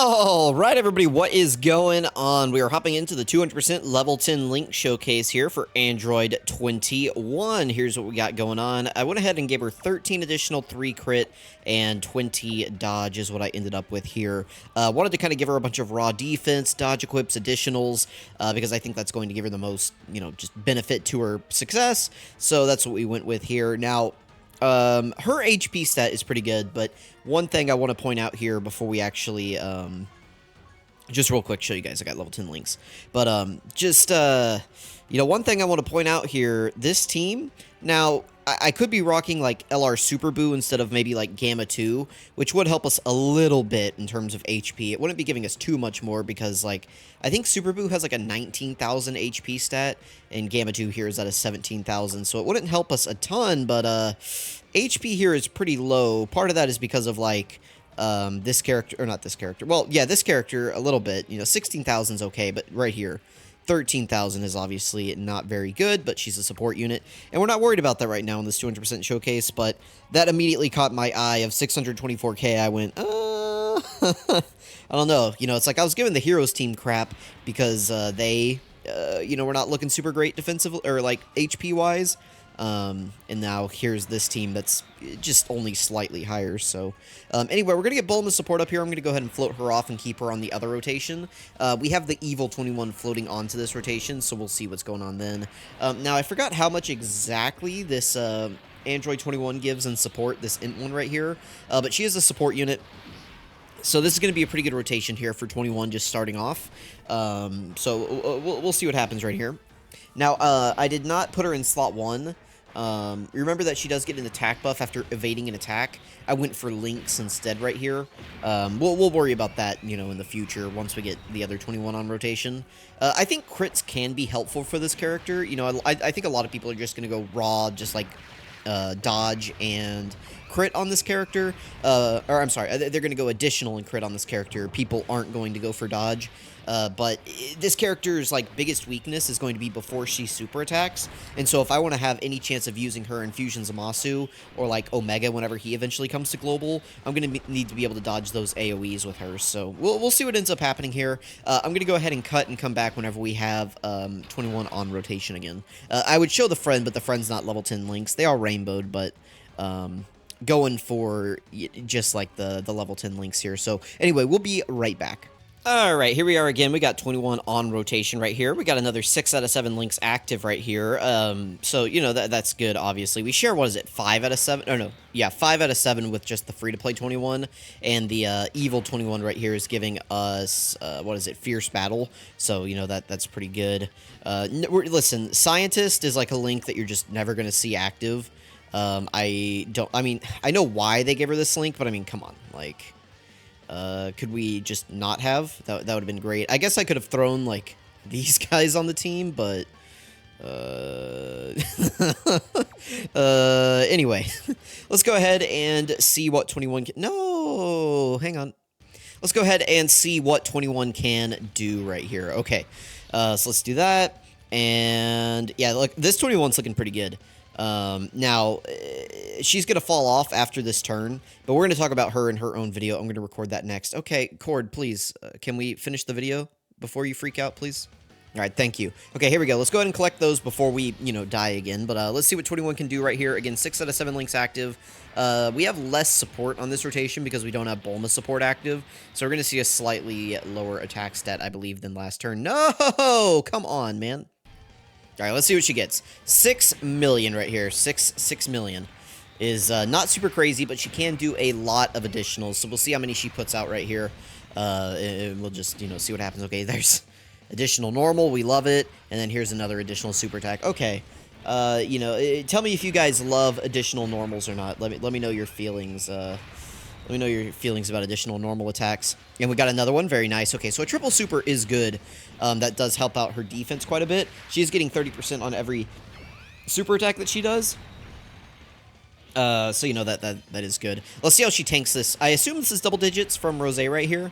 All right, everybody, what is going on? We are hopping into the 200% level 10 link showcase here for Android 21. Here's what we got going on. I went ahead and gave her 13 additional 3 crit and 20 dodge is what I ended up with here. Wanted to kind of give her a bunch of raw defense, dodge equips, additionals, because I think that's going to give her the most, just benefit to her success. So that's what we went with here. Now, her HP stat is pretty good, but one thing I want to point out here before we actually, just real quick, show you guys, I got level 10 links, but, one thing I want to point out here, this team, now, I could be rocking, like, LR Super Boo instead of maybe, like, Gamma 2, which would help us a little bit in terms of HP. It wouldn't be giving us too much more because, like, I think Super Boo has, like, a 19,000 HP stat, and Gamma 2 here is at a 17,000, so it wouldn't help us a ton, but, HP here is pretty low. Part of that is because of, like, this character, or not this character, well, yeah, this character a little bit, 16,000 is okay, but right here, 13,000 is obviously not very good, but she's a support unit, and we're not worried about that right now in this 200% showcase, but that immediately caught my eye of 624k. I went, I don't know, it's like I was giving the Heroes team crap because they, were not looking super great defensively, or like HP-wise, and now here's this team that's just only slightly higher. So anyway, we're gonna get Bulma's support up here. I'm gonna go ahead and float her off and keep her on the other rotation. We have the Evil 21 floating onto this rotation, so we'll see what's going on then. Now I forgot how much exactly this Android 21 gives in support, this int one right here, but she is a support unit. So this is going to be a pretty good rotation here for 21 just starting off. So we'll see what happens right here. Now, I did not put her in slot 1. Remember that she does get an attack buff after evading an attack. I went for Lynx instead right here. We'll worry about that, in the future once we get the other 21 on rotation. I think crits can be helpful for this character. I think a lot of people are just going to go raw, just like dodge and crit on this character. Or I'm sorry, they're going to go additional and crit on this character. People aren't going to go for dodge. But this character's, like, biggest weakness is going to be before she super attacks, and so if I want to have any chance of using her in Fusion Zamasu, or, like, Omega whenever he eventually comes to Global, I'm going to need to be able to dodge those AoEs with her, so we'll see what ends up happening here. I'm going to go ahead and cut and come back whenever we have 21 on rotation again. I would show the friend, but the friend's not level 10 links. They are rainbowed, but going for just, like, the level 10 links here. So, anyway, we'll be right back. All right, here we are again. We got 21 on rotation right here. We got another 6 out of 7 links active right here. So, that's good, obviously. We share, what is it, 5 out of 7? Oh, no. Yeah, 5 out of 7 with just the free-to-play 21. And the Evil 21 right here is giving us, what is it, Fierce Battle. So, that's pretty good. Listen, Scientist is like a link that you're just never going to see active. I know why they gave her this link, but, come on, like... could we just not have? That would have been great. I guess I could have thrown, like, these guys on the team, but, anyway. Let's go ahead and see what 21 can... No! Hang on. Let's go ahead and see what 21 can do right here. Okay. So let's do that. And, yeah, look, this 21's looking pretty good. Now, she's going to fall off after this turn, but we're going to talk about her in her own video. I'm going to record that next. Okay, Cord, please, can we finish the video before you freak out, please? All right, thank you. Okay, here we go. Let's go ahead and collect those before we, die again, but let's see what 21 can do right here. Again, 6 out of 7 links active. We have less support on this rotation because we don't have Bulma support active, so we're going to see a slightly lower attack stat, I believe, than last turn. No! Come on, man. All right, let's see what she gets. 6 million right here. 6 million is not super crazy, but she can do a lot of additionals. So we'll see how many she puts out right here. And we'll just, see what happens. Okay, there's additional normal. We love it. And then here's another additional super attack. Okay. Tell me if you guys love additional normals or not. Let me know your feelings. Let me know your feelings about additional normal attacks. And we got another one. Very nice. Okay, so a triple super is good. That does help out her defense quite a bit. She's getting 30% on every super attack that she does. So, that is good. Let's see how she tanks this. I assume this is double digits from Rose right here.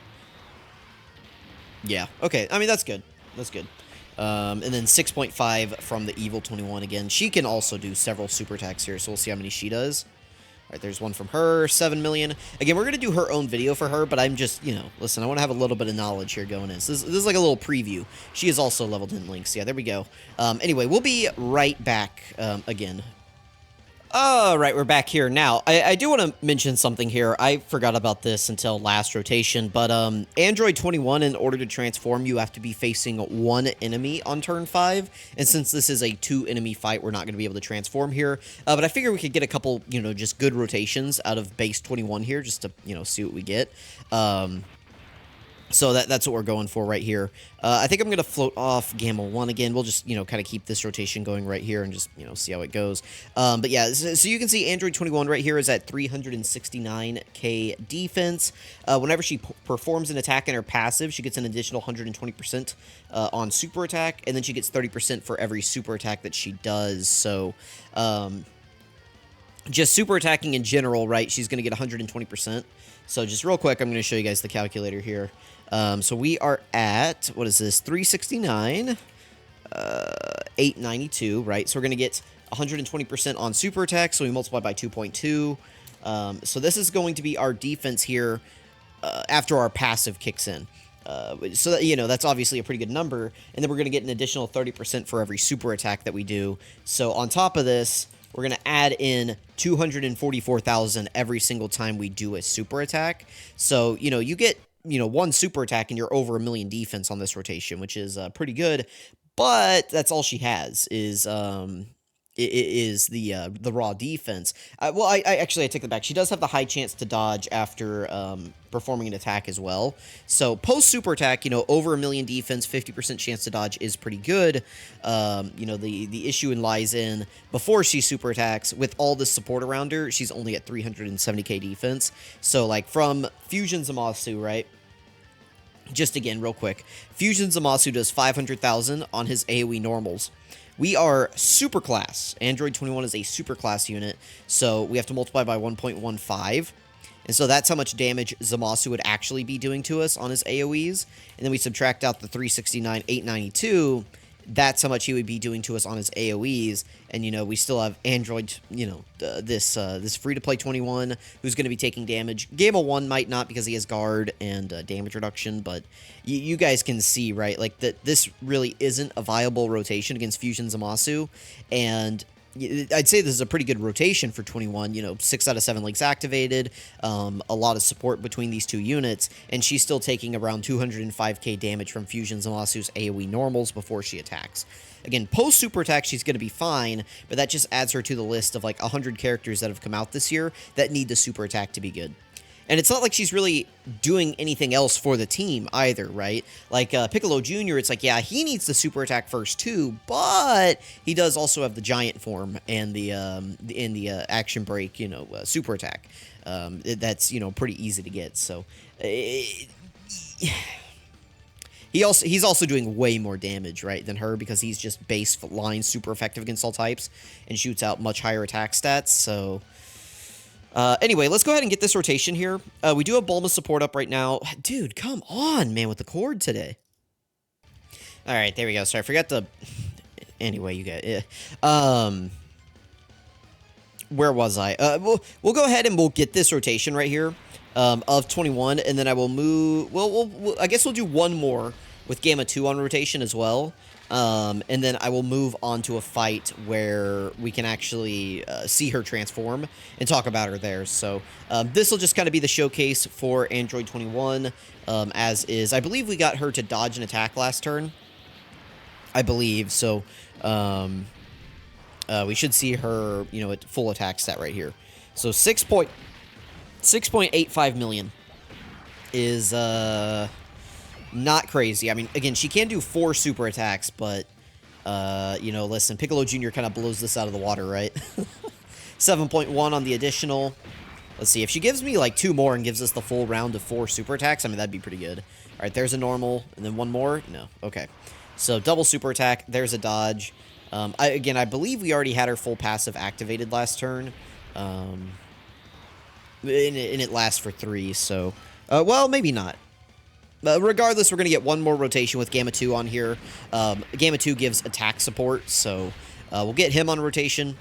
Yeah. Okay. That's good. That's good. And then 6.5 from the Evil 21 again. She can also do several super attacks here, so we'll see how many she does. right, there's one from her, 7 million. Again, we're going to do her own video for her, but I'm just, you know, listen, I want to have a little bit of knowledge here going in. So this is like a little preview. She is also leveled in links. Yeah, there we go. Anyway, we'll be right back again. All right, we're back here now. I do want to mention something here. I forgot about this until last rotation, but Android 21, in order to transform, you have to be facing one enemy on turn 5, and since this is a 2-enemy fight, we're not going to be able to transform here, but I figure we could get a couple, you know, just good rotations out of base 21 here, just to, you know, see what we get. So that's what we're going for right here. I think I'm going to float off Gamma 1 again. We'll just, you know, kind of keep this rotation going right here and just, you know, see how it goes. But yeah, so you can see Android 21 right here is at 369k defense. Whenever she performs an attack in her passive, she gets an additional 120% on super attack, and then she gets 30% for every super attack that she does. So, just super attacking in general, right, she's going to get 120%. So just real quick, I'm going to show you guys the calculator here. So we are at, what is this, 369, 892, right? So we're going to get 120% on super attack, so we multiply by 2.2. So this is going to be our defense here after our passive kicks in. So that, you know, that's obviously a pretty good number. And then we're going to get an additional 30% for every super attack that we do. So on top of this, we're going to add in 244,000 every single time we do a super attack. So, you know, you get, you know, one super attack and you're over 1 million defense on this rotation, which is pretty good. But that's all she has is the raw defense. Well, I actually take that back. She does have the high chance to dodge after performing an attack as well. So post super attack, you know, over 1 million defense, 50% chance to dodge is pretty good. You know, the issue lies in before she super attacks with all the support around her. She's only at 370k defense. So like from Fusion Zamasu, right? Just again, real quick, Fusion Zamasu does 500,000 on his AoE normals. We are super class. Android 21 is a super class unit, so we have to multiply by 1.15. And so that's how much damage Zamasu would actually be doing to us on his AoEs. And then we subtract out the 369, 892. That's how much he would be doing to us on his AoEs. And, you know, we still have Android, you know, this free-to-play 21 who's going to be taking damage. Gamma 1 might not because he has guard and damage reduction, but you guys can see, right, like, that this really isn't a viable rotation against Fusion Zamasu. And I'd say this is a pretty good rotation for 21, you know, 6 out of 7 links activated, a lot of support between these two units, and she's still taking around 205k damage from Fusion Zamasu's AoE normals before she attacks. Again, post super attack, she's going to be fine, but that just adds her to the list of like 100 characters that have come out this year that need the super attack to be good. And it's not like she's really doing anything else for the team either, right? Like Piccolo Jr., it's like, yeah, he needs the super attack first too, but he does also have the giant form and the action break, you know, super attack. That's, you know, pretty easy to get. So he's also doing way more damage, right, than her because he's just base line super effective against all types and shoots out much higher attack stats. So anyway, let's go ahead and get this rotation here. We do have Bulma support up right now. Dude, come on, man, with the cord today. All right, there we go. Sorry, I forgot to... Anyway, you guys... Where was I? We'll go ahead and we'll get this rotation right here of 21, and then I will move... I guess we'll do one more with Gamma 2 on rotation as well. And then I will move on to a fight where we can actually see her transform and talk about her there. So this will just kind of be the showcase for Android 21, as is. I believe we got her to dodge an attack last turn. I believe. So we should see her, you know, at full attack stat right here. So 6.85 million is... not crazy. I mean, again, she can do 4 super attacks, but, you know, listen, Piccolo Jr. kind of blows this out of the water, right? 7.1 on the additional. Let's see. If she gives me, like, 2 more and gives us the full round of 4 super attacks, I mean, that'd be pretty good. All right, there's a normal, and then 1 more. No. Okay. So, double super attack. There's a dodge. Again, I believe we already had her full passive activated last turn. And it lasts for 3, so... well, maybe not. Regardless, we're going to get one more rotation with Gamma 2 on here. Gamma 2 gives attack support, so we'll get him on rotation.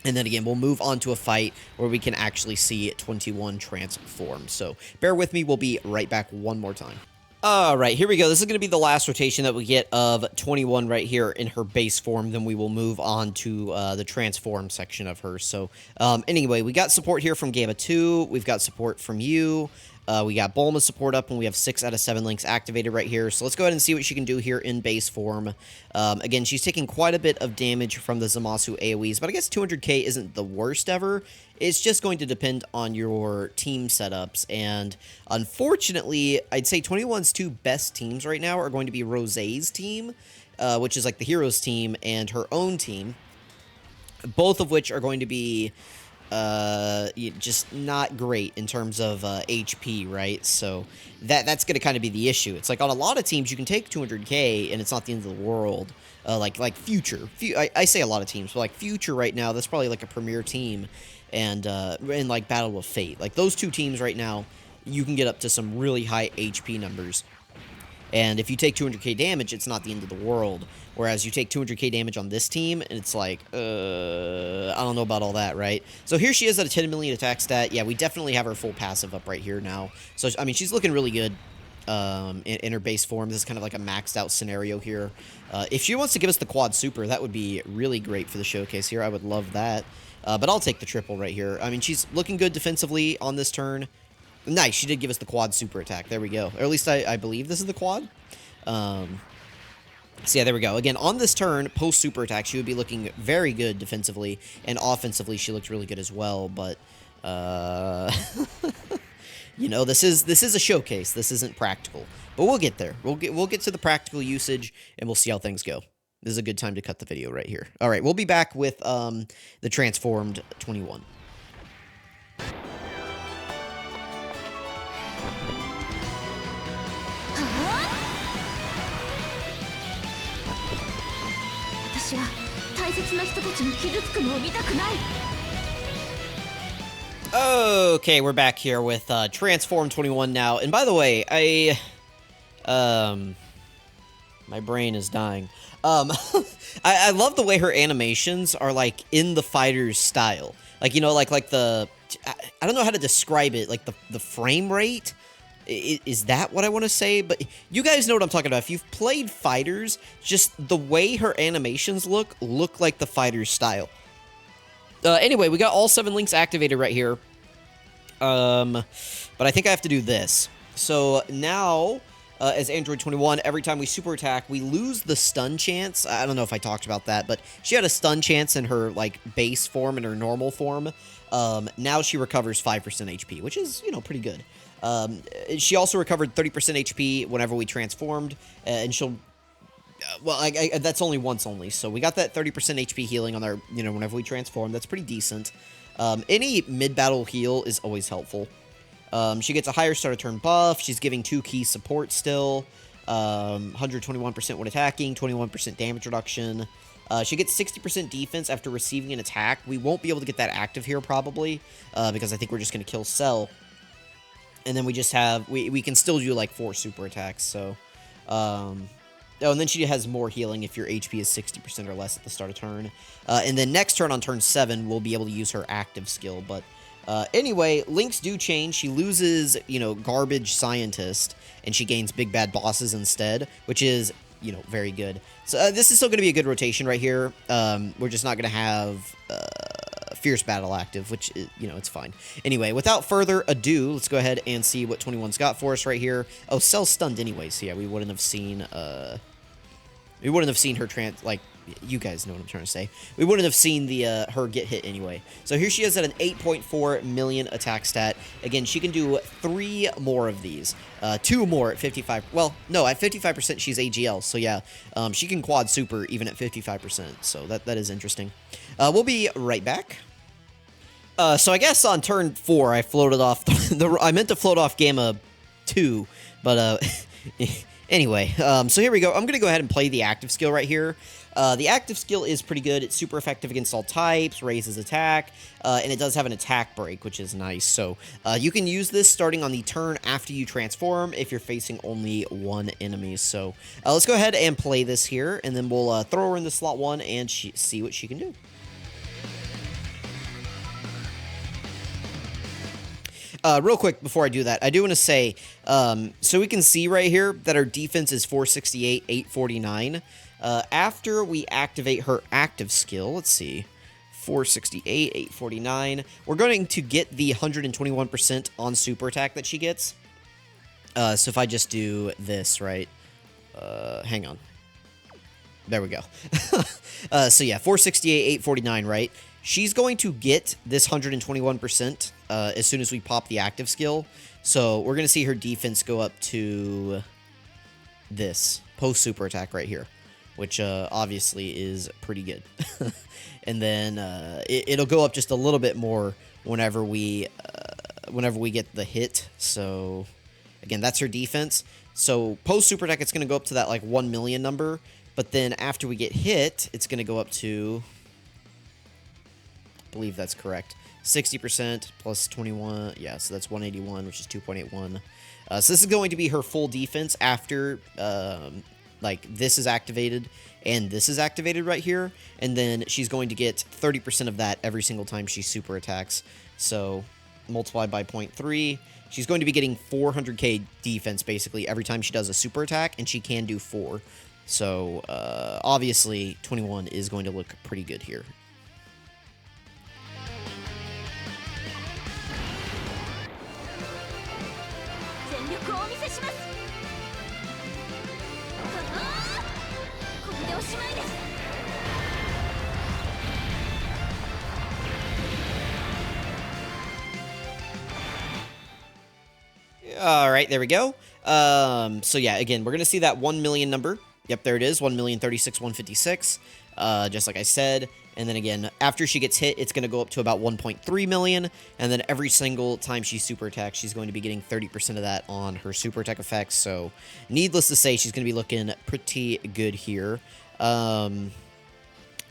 And then again, we'll move on to a fight where we can actually see 21 transform. So bear with me. We'll be right back one more time. All right, here we go. This is going to be the last rotation that we get of 21 right here in her base form. Then we will move on to the transform section of her. So anyway, we got support here from Gamma 2. We've got support from you. We got Bulma's support up, and we have 6 out of 7 links activated right here. So let's go ahead and see what she can do here in base form. Again, she's taking quite a bit of damage from the Zamasu AoEs, but I guess 200k isn't the worst ever. It's just going to depend on your team setups, and unfortunately, I'd say 21's 2 best teams right now are going to be Rosé's team, which is like the Heroes team, and her own team, both of which are going to be just not great in terms of HP, right? So that's going to kind of be the issue. It's like on a lot of teams you can take 200k and it's not the end of the world. Like Future. I say a lot of teams, but like Future right now, that's probably like a premier team, and like Battle of Fate. Like those 2 teams right now, you can get up to some really high HP numbers. And if you take 200k damage, it's not the end of the world. Whereas you take 200k damage on this team, and it's like, I don't know about all that, right? So here she is at a 10 million attack stat. Yeah, we definitely have her full passive up right here now. So, I mean, she's looking really good in her base form. This is kind of like a maxed out scenario here. If she wants to give us the quad super, that would be really great for the showcase here. I would love that. But I'll take the triple right here. I mean, she's looking good defensively on this turn. Nice, she did give us the quad super attack. There we go. Or at least I believe this is the quad. So yeah, there we go. Again, on this turn, post super attack, she would be looking very good defensively, and offensively, she looked really good as well. But you know, this is a showcase. This isn't practical, but we'll get there. We'll get to the practical usage, and we'll see how things go. This is a good time to cut the video right here. All right, we'll be back with the transformed 21. Okay, we're back here with Transform 21 now. And by the way, my brain is dying. I love the way her animations are like in the fighter's style. Like, you know, like the I don't know how to describe it, like the frame rate. Is that what I want to say? But you guys know what I'm talking about. If you've played fighters, just the way her animations look like the fighter's style. Anyway, we got all 7 links activated right here. But I think I have to do this. So now, as Android 21, every time we super attack, we lose the stun chance. I don't know if I talked about that, but she had a stun chance in her like base form and her normal form. Now she recovers 5% HP, which is, you know, pretty good. She also recovered 30% HP whenever we transformed, and she'll, well, that's only once only, so we got that 30% HP healing on our, you know, whenever we transform. That's pretty decent. Any mid-battle heal is always helpful. She gets a higher start of turn buff. She's giving 2 key support still. 121% when attacking, 21% damage reduction. She gets 60% defense after receiving an attack. We won't be able to get that active here probably, because I think we're just going to kill Cell. And then we just have, we can still do like 4 super attacks, so, oh, and then she has more healing if your HP is 60% or less at the start of turn. And then next turn on turn 7, we'll be able to use her active skill, but, anyway, links do change. She loses, you know, Garbage Scientist, and she gains Big Bad Bosses instead, which is, you know, very good. So, this is still going to be a good rotation right here. We're just not going to have, Fierce Battle active, which, you know, it's fine. Anyway, without further ado, let's go ahead and see what 21's got for us right here. Oh, Cell's stunned anyway, so yeah, we wouldn't have seen her like, you guys know what I'm trying to say. We wouldn't have seen the her get hit anyway. So here she is at an 8.4 million attack stat. Again, she can do 3 more of these. 2 more at 55. Well, no, at 55% she's AGL. So yeah, she can quad super even at 55%. So that is interesting. We'll be right back. So I guess on turn 4, I floated off I meant to float off Gamma 2, but anyway, so here we go. I'm going to go ahead and play the active skill right here. The active skill is pretty good. It's super effective against all types, raises attack, and it does have an attack break, which is nice. So you can use this starting on the turn after you transform if you're facing only 1 enemy. So let's go ahead and play this here, and then we'll throw her in the slot 1 and see what she can do. Real quick before I do that, I do want to say, so we can see right here that our defense is 468, 849. After we activate her active skill, let's see, 468, 849, we're going to get the 121% on super attack that she gets. So if I just do this, right, hang on. There we go. So yeah, 468, 849, right? She's going to get this 121% as soon as we pop the active skill. So we're going to see her defense go up to this post-super attack right here, which obviously is pretty good. And then it'll go up just a little bit more whenever we get the hit. So again, that's her defense. So post-super attack, it's going to go up to that like 1 million number. But then after we get hit, it's going to go up to... I believe that's correct. 60% plus 21. Yeah, so that's 181, which is 2.81. So this is going to be her full defense after, like, this is activated and this is activated right here. And then she's going to get 30% of that every single time she super attacks. So multiplied by 0.3. She's going to be getting 400k defense, basically, every time she does a super attack, and she can do 4. So, obviously, 21 is going to look pretty good here. All right, there we go. So yeah, again, we're going to see that 1 million number. Yep, there it is, 1,036,156, just like I said. And then again, after she gets hit, it's going to go up to about 1.3 million. And then every single time she super attacks, she's going to be getting 30% of that on her super attack effects. So needless to say, she's going to be looking pretty good here. Now,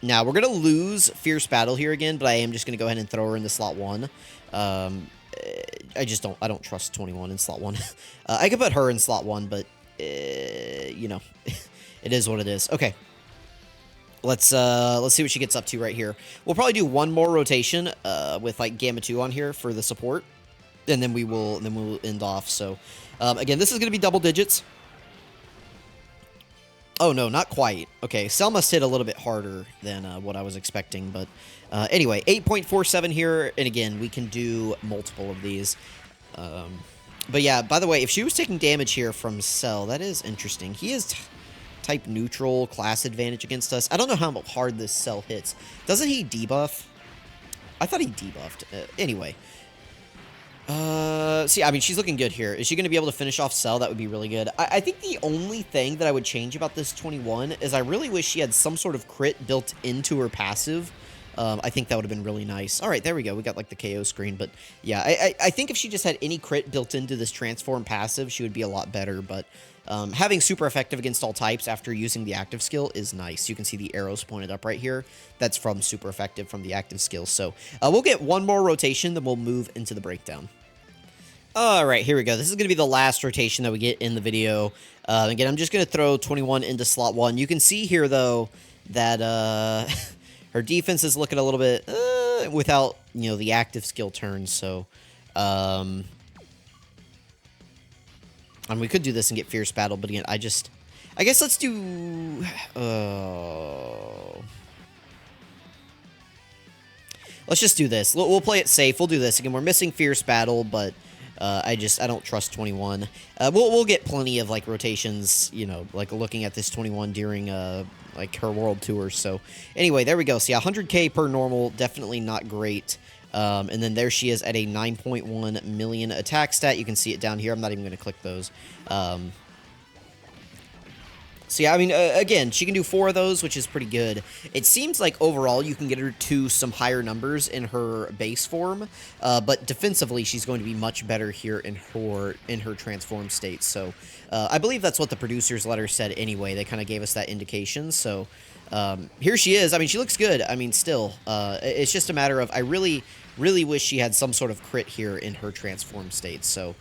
we're going to lose Fierce Battle here again, but I am just going to go ahead and throw her into slot 1. I don't trust 21 in slot 1. I could put her in slot 1, but, you know, it is what it is. Okay. Let's see what she gets up to right here. We'll probably do one more rotation, with, like, Gamma 2 on here for the support. And then we'll end off. So, again, this is going to be double digits. Oh, no, not quite. Okay, Cell must hit a little bit harder than what I was expecting. But anyway, 8.47 here. And again, we can do multiple of these. But yeah, by the way, if she was taking damage here from Cell, that is interesting. He is type neutral, class advantage against us. I don't know how hard this Cell hits. Doesn't he debuff? I thought he debuffed. Anyway. See, I mean, she's looking good here. Is she going to be able to finish off Cell? That would be really good. I think the only thing that I would change about this 21 is I really wish she had some sort of crit built into her passive. I think that would have been really nice. All right, there we go. We got, like, the KO screen. But, yeah, I think if she just had any crit built into this transform passive, she would be a lot better. But having super effective against all types after using the active skill is nice. You can see the arrows pointed up right here. That's from super effective from the active skill. So we'll get one more rotation, then we'll move into the breakdown. All right, here we go. This is going to be the last rotation that we get in the video. Again, I'm just going to throw 21 into slot 1. You can see here, though, that her defense is looking a little bit without, you know, the active skill turns. So, and we could do this and get Fierce Battle, but again, I guess let's do... let's just do this. We'll play it safe. We'll do this. Again, we're missing Fierce Battle, but... I don't trust 21. We'll get plenty of, like, rotations, you know, like, looking at this 21 during, like, her world tour. So, anyway, there we go. See, 100k per normal, definitely not great. And then there she is at a 9.1 million attack stat. You can see it down here. I'm not even going to click those. So, yeah, I mean, again, she can do 4 of those, which is pretty good. It seems like overall you can get her to some higher numbers in her base form, but defensively she's going to be much better here in her transform state. So, I believe that's what the producers letter said anyway. They kind of gave us that indication. So, here she is. I mean, she looks good. I mean, still, it's just a matter of I really wish she had some sort of crit here in her transform state. So,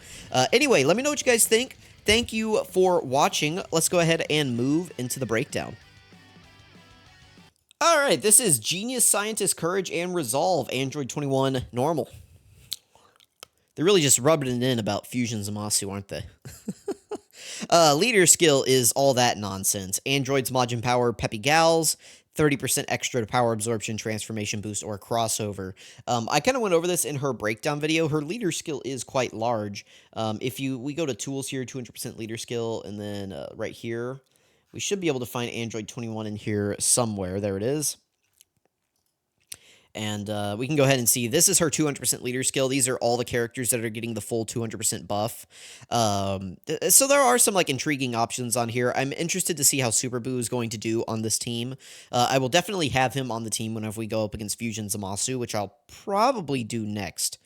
anyway, let me know what you guys think. Thank you for watching. Let's go ahead and move into the breakdown. All right, this is Genius Scientist Courage and Resolve, Android 21 normal. They're really just rubbing it in about Fusion Zamasu, aren't they? Leader skill is all that nonsense. Androids, Majin Power, Peppy Gals, 30% extra to power absorption, transformation boost, or crossover. I kind of went over this in her breakdown video. Her leader skill is quite large. We go to tools here, 200% leader skill, and then right here, we should be able to find Android 21 in here somewhere. There it is. And we can go ahead and see this is her 200% leader skill. These are all the characters that are getting the full 200% buff. So there are some like intriguing options on here. I'm interested to see how Super Boo is going to do on this team. I will definitely have him on the team whenever we go up against Fusion Zamasu, which I'll probably do next.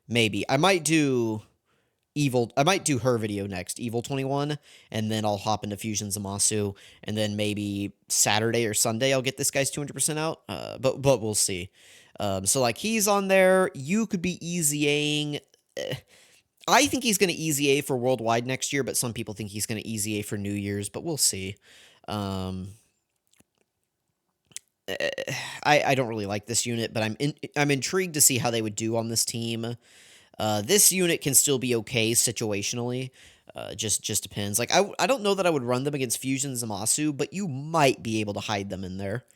Maybe. I might do her video next, Evil 21, and then I'll hop into Fusion Zamasu, and then maybe Saturday or Sunday I'll get this guy's 200% out, but we'll see. So, like, he's on there. You could be easy-Aing. I think he's going to easy A for Worldwide next year, but some people think he's going to easy A for New Year's, but we'll see. I don't really like this unit, but I'm intrigued to see how they would do on this team. This unit can still be okay situationally. Just depends. Like, I don't know that I would run them against Fusion Zamasu, but you might be able to hide them in there.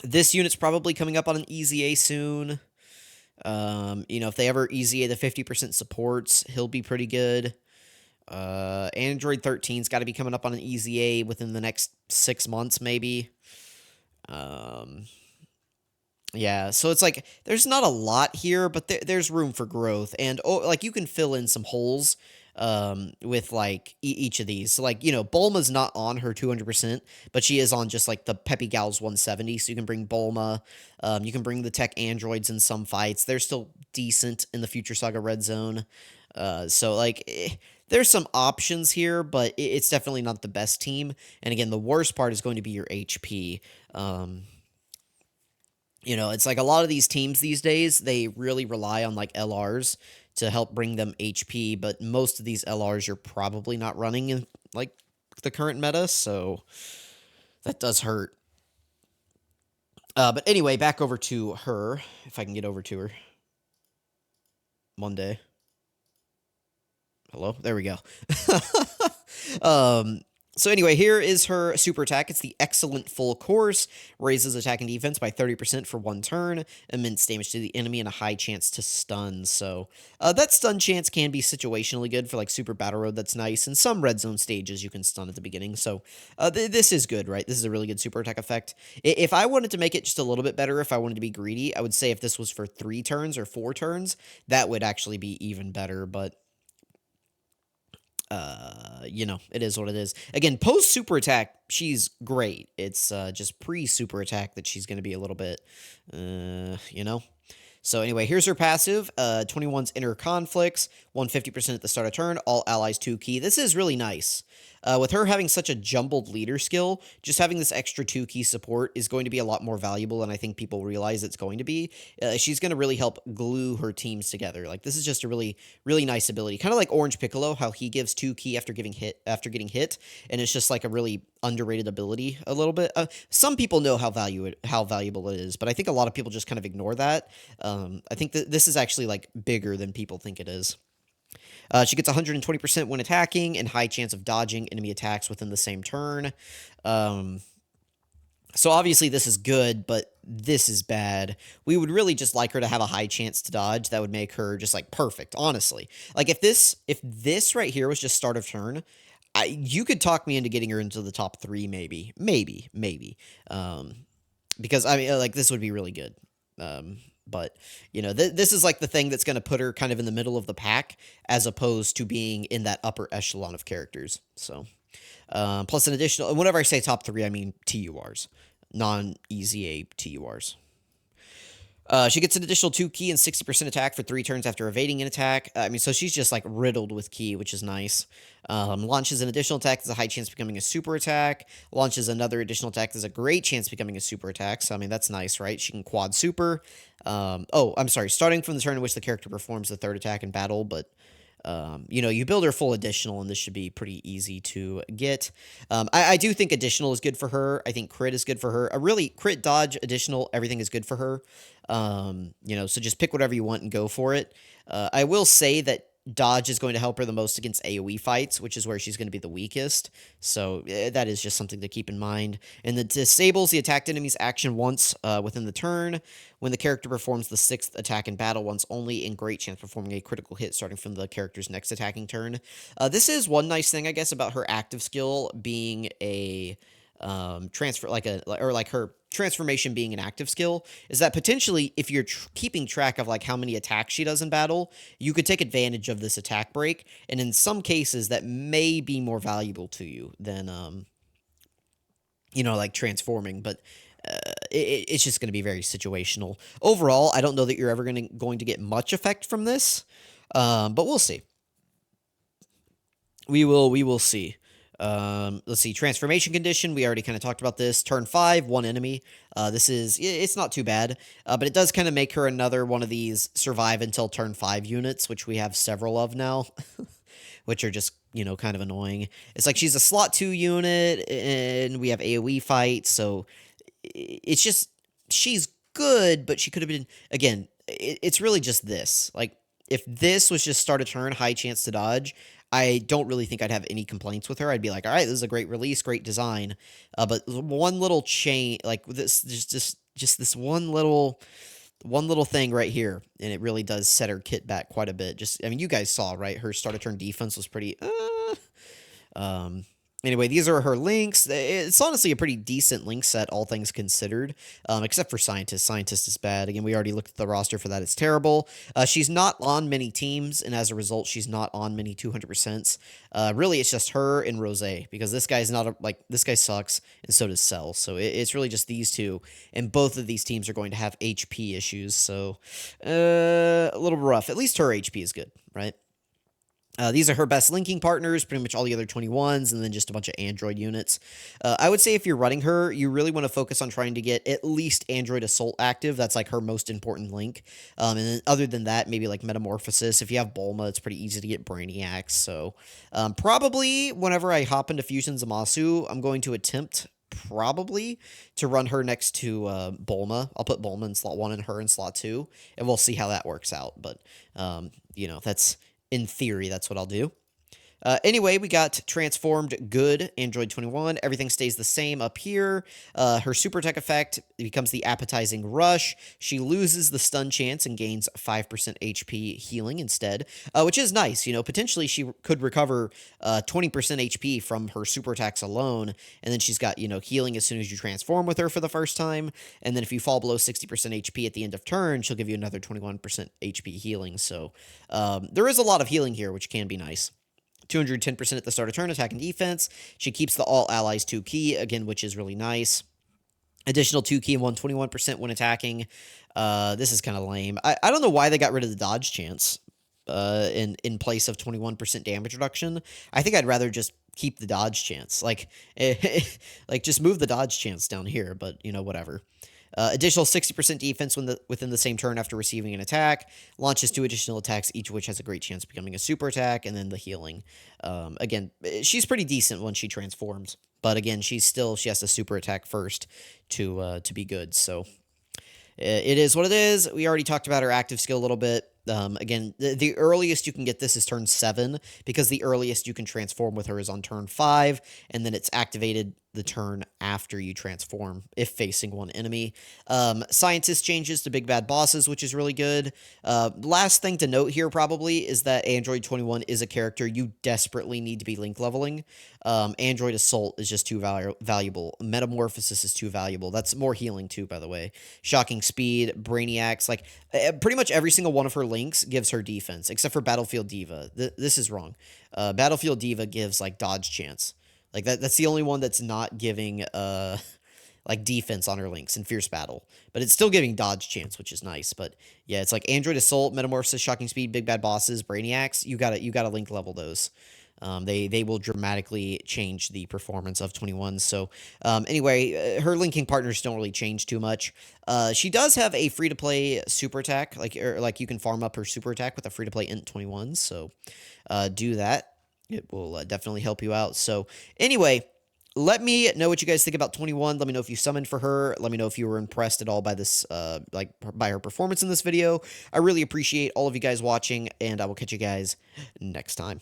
This unit's probably coming up on an easy A soon. If they ever easy A the 50% supports, he'll be pretty good. Android 13's got to be coming up on an easy A within the next 6 months, maybe. Yeah, so it's like, there's not a lot here, but there's room for growth, and, like, you can fill in some holes, with, like, each of these. So, like, Bulma's not on her 200%, but she is on just, like, the Peppy Gals 170, so you can bring Bulma, you can bring the tech androids in some fights. They're still decent in the Future Saga Red Zone, so, like, there's some options here, but it's definitely not the best team, and again, the worst part is going to be your HP. It's like a lot of these teams these days, they really rely on, like, LRs to help bring them HP, but most of these LRs you're probably not running in, like, the current meta, so that does hurt. But anyway, back over to her, if I can get over to her. Monday. Hello? There we go. So anyway, here is her super attack. It's the Excellent Full Course. Raises attack and defense by 30% for 1 turn. Immense damage to the enemy and a high chance to stun. So that stun chance can be situationally good for like Super Battle Road. That's nice. And some red zone stages you can stun at the beginning. So this is good, right? This is a really good super attack effect. If I wanted to make it just a little bit better, if I wanted to be greedy, I would say if this was for 3 turns or 4 turns, that would actually be even better. But it is what it is. Again, post super attack, she's great. It's just pre super attack that she's going to be a little bit, So anyway, here's her passive. 21's Inner Conflicts, 150% at the start of turn, all allies 2 key. This is really nice. With her having such a jumbled leader skill, just having this extra 2 key support is going to be a lot more valuable than I think people realize it's going to be. She's going to really help glue her teams together. Like, this is just a really, really nice ability. Kind of like Orange Piccolo, how he gives 2 key after getting hit, and it's just like a really underrated ability a little bit. Some people know how valuable it is, but I think a lot of people just kind of ignore that. I think that this is actually like bigger than people think it is. She gets 120% when attacking and high chance of dodging enemy attacks within the same turn. So obviously this is good, but this is bad. We would really just like her to have a high chance to dodge. That would make her just like perfect, honestly. Like if this right here was just start of turn, you could talk me into getting her into the top 3 maybe. Because I mean like this would be really good. But, this is like the thing that's going to put her kind of in the middle of the pack as opposed to being in that upper echelon of characters. So, plus an additional, whenever I say top 3, I mean TURs, non-easy A TURs. She gets an additional 2 key and 60% attack for 3 turns after evading an attack. So she's just like riddled with key, which is nice. Launches an additional attack. There's a high chance of becoming a super attack. Launches another additional attack. There's a great chance of becoming a super attack. So, I mean, that's nice, right? She can quad super. I'm sorry. Starting from the turn in which the character performs the 3rd attack in battle, but You build her full additional, and this should be pretty easy to get. I do think additional is good for her. I think crit is good for her. A really crit, dodge, additional, everything is good for her. So just pick whatever you want and go for it. I will say that dodge is going to help her the most against AoE fights, which is where she's going to be the weakest. So that is just something to keep in mind. And it disables the attacked enemy's action once within the turn. When the character performs the 6th attack in battle once only, in great chance performing a critical hit starting from the character's next attacking turn. This is one nice thing, I guess, about her active skill being a transfer, like her transformation being an active skill, is that potentially if you're keeping track of like how many attacks she does in battle, you could take advantage of this attack break, and in some cases that may be more valuable to you than like transforming, but it's just going to be very situational. Overall, I don't know that you're ever going to get much effect from this, but we'll see. We will see. Let's see, transformation condition. We already kind of talked about this. Turn 5, 1 enemy. It's not too bad, but it does kind of make her another one of these survive until turn 5 units, which we have several of now, which are just, kind of annoying. It's like she's a slot 2 unit, and we have AoE fight, so it's just, she's good, but she could have been, again, it's really just this. Like, if this was just start a turn, high chance to dodge, I don't really think I'd have any complaints with her. I'd be like, all right, this is a great release, great design. But one little chain, like this, just this one little thing right here, and it really does set her kit back quite a bit. You guys saw, right? Her start of turn defense was pretty. Anyway, these are her links. It's honestly a pretty decent link set, all things considered, except for Scientist. Scientist is bad. Again, we already looked at the roster for that. It's terrible. She's not on many teams, and as a result, she's not on many 200%. Really, it's just her and Rose, because this guy's not this guy sucks, and so does Cell. So it's really just these two, and both of these teams are going to have HP issues. So a little rough. At least her HP is good, right? These are her best linking partners, pretty much all the other 21s, and then just a bunch of Android units. I would say if you're running her, you really want to focus on trying to get at least Android Assault active. That's like her most important link. And then other than that, maybe like Metamorphosis. If you have Bulma, it's pretty easy to get Brainiacs. So probably whenever I hop into Fusion Zamasu, I'm going to attempt probably to run her next to Bulma. I'll put Bulma in slot 1 and her in slot 2, and we'll see how that works out. But, that's... in theory, that's what I'll do. Anyway, we got transformed good, Android 21. Everything stays the same up here. Her super tech effect becomes the appetizing rush. She loses the stun chance and gains 5% HP healing instead, which is nice. Potentially she could recover 20% HP from her super attacks alone, and then she's got, healing as soon as you transform with her for the first time, and then if you fall below 60% HP at the end of turn, she'll give you another 21% HP healing, so there is a lot of healing here, which can be nice. 210% at the start of turn, attack and defense. She keeps the all allies 2 key, again, which is really nice. Additional 2 key and 121% when attacking. This is kind of lame. I don't know why they got rid of the dodge chance in place of 21% damage reduction. I think I'd rather just keep the dodge chance. Like just move the dodge chance down here, but, whatever. Additional 60% defense within the same turn after receiving an attack. Launches 2 additional attacks, each of which has a great chance of becoming a super attack, and then the healing. Again, she's pretty decent when she transforms. But again, she has to super attack first to be good. So it is what it is. We already talked about her active skill a little bit. Again, the earliest you can get this is turn 7, because the earliest you can transform with her is on turn 5, and then it's activated the turn after you transform, if facing one enemy. Scientist changes to big bad bosses, which is really good. Last thing to note here probably is that Android 21 is a character you desperately need to be link leveling. Android Assault is just too valuable. Metamorphosis is too valuable. That's more healing too, by the way. Shocking Speed, Brainiacs, like pretty much every single one of her links gives her defense, except for Battlefield Diva. This is wrong. Battlefield Diva gives like dodge chance. Like that's the only one that's not giving like defense on her links in Fierce Battle, but it's still giving dodge chance, which is nice. But yeah, it's like Android Assault, Metamorphosis, Shocking Speed, Big Bad Bosses, Brainiacs. You gotta link level those. They will dramatically change the performance of 21. So anyway, her linking partners don't really change too much. She does have a free to play super attack, like you can farm up her super attack with a free to play int 21. So do that. It will definitely help you out. So anyway, let me know what you guys think about 21. Let me know if you summoned for her. Let me know if you were impressed at all by this, by her performance in this video. I really appreciate all of you guys watching, and I will catch you guys next time.